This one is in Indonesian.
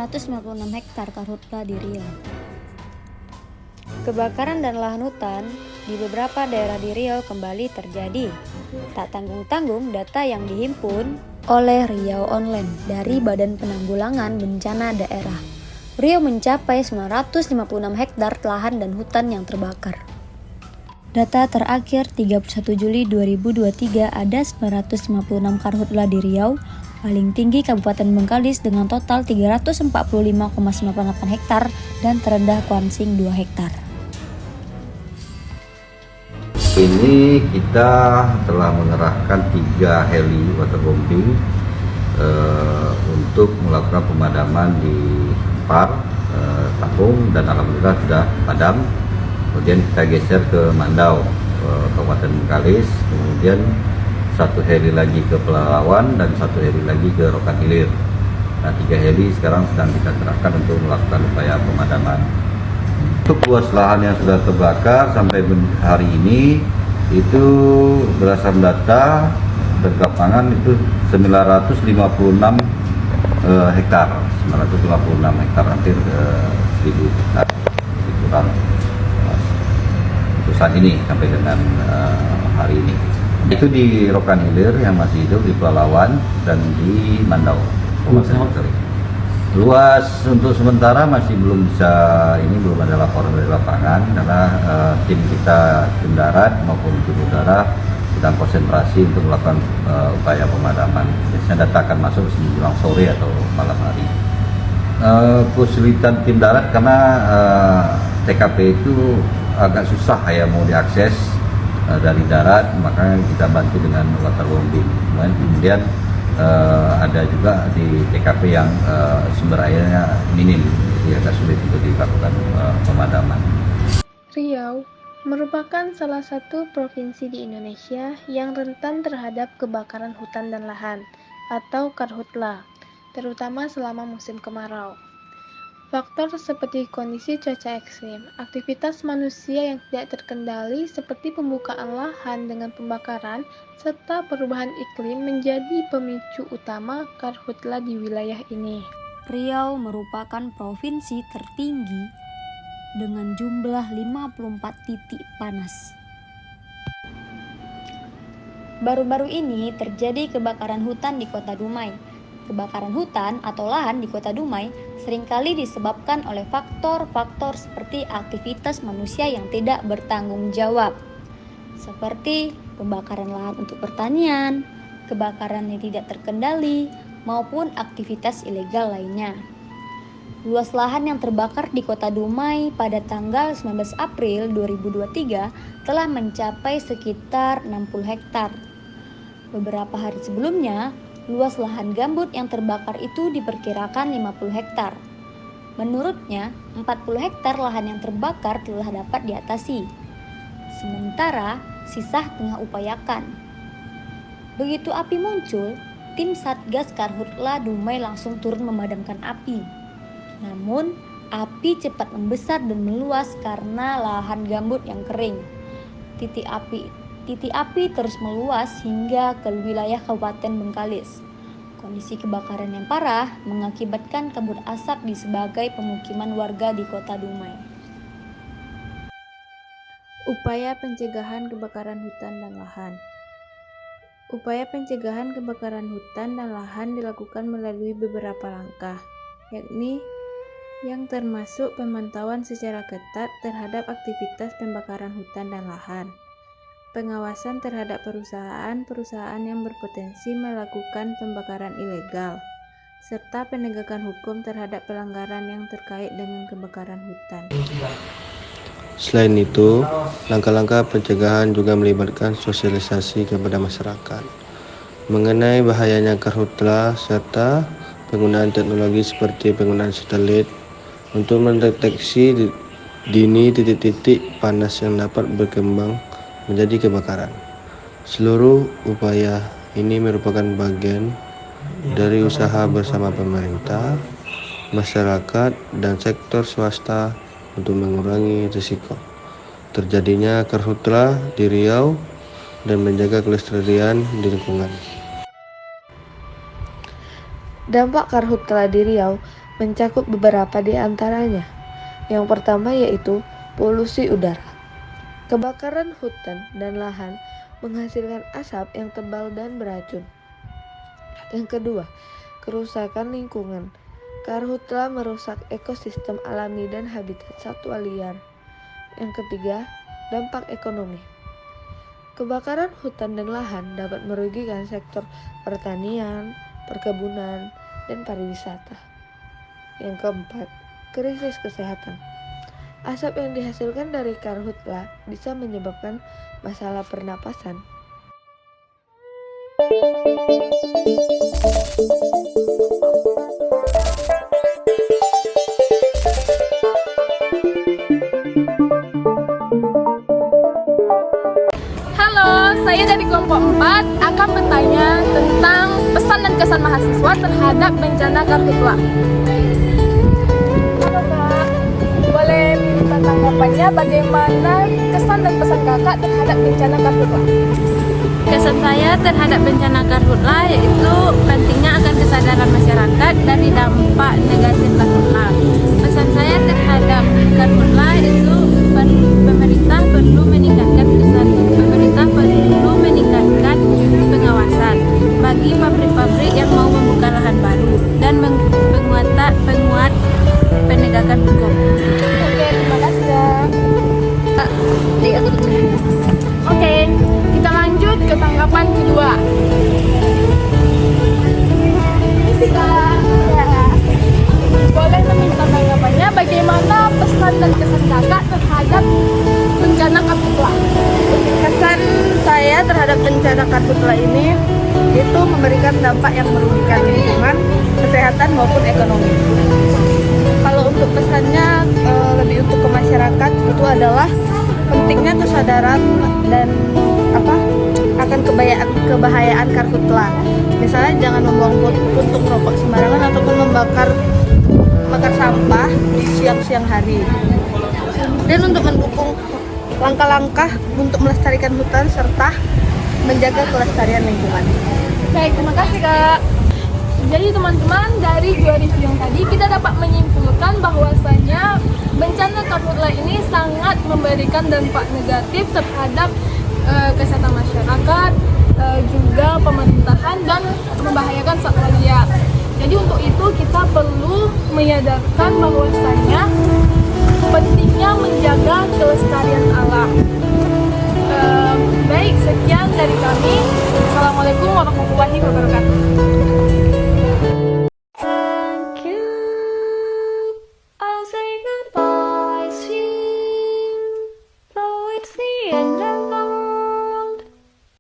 556 hektar karhutla di Riau. Kebakaran dan lahan hutan di beberapa daerah di Riau kembali terjadi. Tak tanggung-tanggung data yang dihimpun oleh Riau Online dari Badan Penanggulangan Bencana Daerah. Riau mencapai 956 hektar lahan dan hutan yang terbakar. Data terakhir 31 Juli 2023 ada 956 karhutla di Riau, paling tinggi Kabupaten Bengkalis dengan total 345,98 hektar dan terendah Kuansing 2 hektar. Ini kita telah mengerahkan 3 heli waterbombing untuk melakukan pemadaman di Par, Tapung, dan alhamdulillah sudah padam. Kemudian kita geser ke Mandau, Kabupaten Bengkalis, kemudian 1 heli lagi ke Pelalawan dan 1 heli lagi ke Rokan Hilir. Nah, 3 heli sekarang sedang kita kerahkan untuk melakukan upaya pemadaman. Untuk luas lahan yang sudah terbakar sampai hari ini itu berdasarkan data dan lapangan itu 956 hektar, 956 hektar, hampir 1000 hektar lebih kurang untuk saat ini sampai dengan hari ini. Itu di Rokan Hilir yang masih hidup, di Pelalawan dan di Mandau. Luas untuk sementara masih belum bisa, ini belum ada laporan dari lapangan karena tim kita, tim darat maupun tim udara sedang konsentrasi untuk melakukan upaya pemadaman. Biasanya data akan masuk menjelang sore atau malam hari. Kesulitan tim darat karena TKP itu agak susah ya mau diakses dari darat, makanya kita bantu dengan waterbombing. Kemudian ada juga di TKP yang sumber airnya minim, jadi agak sulit untuk dilakukan pemadaman. Riau merupakan salah satu provinsi di Indonesia yang rentan terhadap kebakaran hutan dan lahan atau karhutla, terutama selama musim kemarau. Faktor seperti kondisi cuaca ekstrim, aktivitas manusia yang tidak terkendali seperti pembukaan lahan dengan pembakaran, serta perubahan iklim menjadi pemicu utama karhutla di wilayah ini. Riau merupakan provinsi tertinggi dengan jumlah 54 titik panas. Baru-baru ini terjadi kebakaran hutan di Kota Dumai. Kebakaran hutan atau lahan di Kota Dumai seringkali disebabkan oleh faktor-faktor seperti aktivitas manusia yang tidak bertanggung jawab, seperti pembakaran lahan untuk pertanian, kebakaran yang tidak terkendali, maupun aktivitas ilegal lainnya. Luas lahan yang terbakar di Kota Dumai pada tanggal 19 April 2023 telah mencapai sekitar 60 hektar. Beberapa hari sebelumnya, luas lahan gambut yang terbakar itu diperkirakan 50 hektar. Menurutnya, 40 hektar lahan yang terbakar telah dapat diatasi. Sementara, sisa tengah upayakan. Begitu api muncul, tim Satgas Karhutla Dumai langsung turun memadamkan api. Namun, api cepat membesar dan meluas karena lahan gambut yang kering. Titik api terus meluas hingga ke wilayah Kabupaten Bengkalis. Kondisi kebakaran yang parah mengakibatkan kabut asap di sebagai pemukiman warga di Kota Dumai. Upaya pencegahan kebakaran hutan dan lahan. Upaya pencegahan kebakaran hutan dan lahan dilakukan melalui beberapa langkah, yakni yang termasuk pemantauan secara ketat terhadap aktivitas pembakaran hutan dan lahan, pengawasan terhadap perusahaan-perusahaan yang berpotensi melakukan pembakaran ilegal, serta penegakan hukum terhadap pelanggaran yang terkait dengan kebakaran hutan. Selain itu, langkah-langkah pencegahan juga melibatkan sosialisasi kepada masyarakat mengenai bahayanya karhutla serta penggunaan teknologi seperti penggunaan satelit untuk mendeteksi dini titik-titik panas yang dapat berkembang menjadi kebakaran. Seluruh upaya ini merupakan bagian dari usaha bersama pemerintah, masyarakat, dan sektor swasta untuk mengurangi risiko terjadinya karhutla di Riau dan menjaga kelestarian di lingkungan. Dampak karhutla di Riau mencakup beberapa di antaranya. Yang pertama yaitu polusi udara. Kebakaran hutan dan lahan menghasilkan asap yang tebal dan beracun. Yang kedua, kerusakan lingkungan. Karhutla merusak ekosistem alami dan habitat satwa liar. Yang ketiga, dampak ekonomi. Kebakaran hutan dan lahan dapat merugikan sektor pertanian, perkebunan, dan pariwisata. Yang keempat, krisis kesehatan. Asap yang dihasilkan dari karhutla bisa menyebabkan masalah pernapasan. Halo, saya dari kelompok 4 akan bertanya tentang pesan dan kesan mahasiswa terhadap bencana karhutla. Halo Kak, boleh minta tanggapannya bagaimana kesan dan pesan Kakak terhadap bencana karhutla? Kesan saya terhadap bencana karhutla yaitu pentingnya akan kesadaran masyarakat dari dampak negatif karhutla. Pesan saya terhadap karhutla itu pemerintah perlu meningkatkan pengawasan bagi pabrik-pabrik yang mau membuka lahan baru dan penguat penegakan hukum. Oke, terima kasih ya. Oke, kita lanjut ke tanggapan kedua. Boleh meminta tanggapannya bagaimana pesan dan kesan Kakak terhadap bencana karhutla? Kesan saya terhadap bencana karhutla ini itu memberikan dampak yang merugikan lingkungan, kesehatan maupun ekonomi. Kalau untuk pesannya lebih untuk ke masyarakat itu adalah pentingnya kesadaran dan akan kebahayaan karhutla. Misalnya jangan membuang puntung rokok sembarangan ataupun membakar sampah di siang hari. Dan untuk mendukung langkah-langkah untuk melestarikan hutan serta menjaga kelestarian lingkungan. Baik, terima kasih Kak. Jadi teman-teman, dari dua review yang tadi kita dapat menyimpulkan bahwasanya bencana karhutla ini sangat memberikan dampak negatif terhadap kesehatan masyarakat, juga pemerintahan dan membahayakan satwa liar. Jadi untuk itu kita perlu menyadarkan bahwasanya pentingnya menjaga kelestarian alam. Baik, sekian dari kami. Assalamualaikum warahmatullahi wabarakatuh.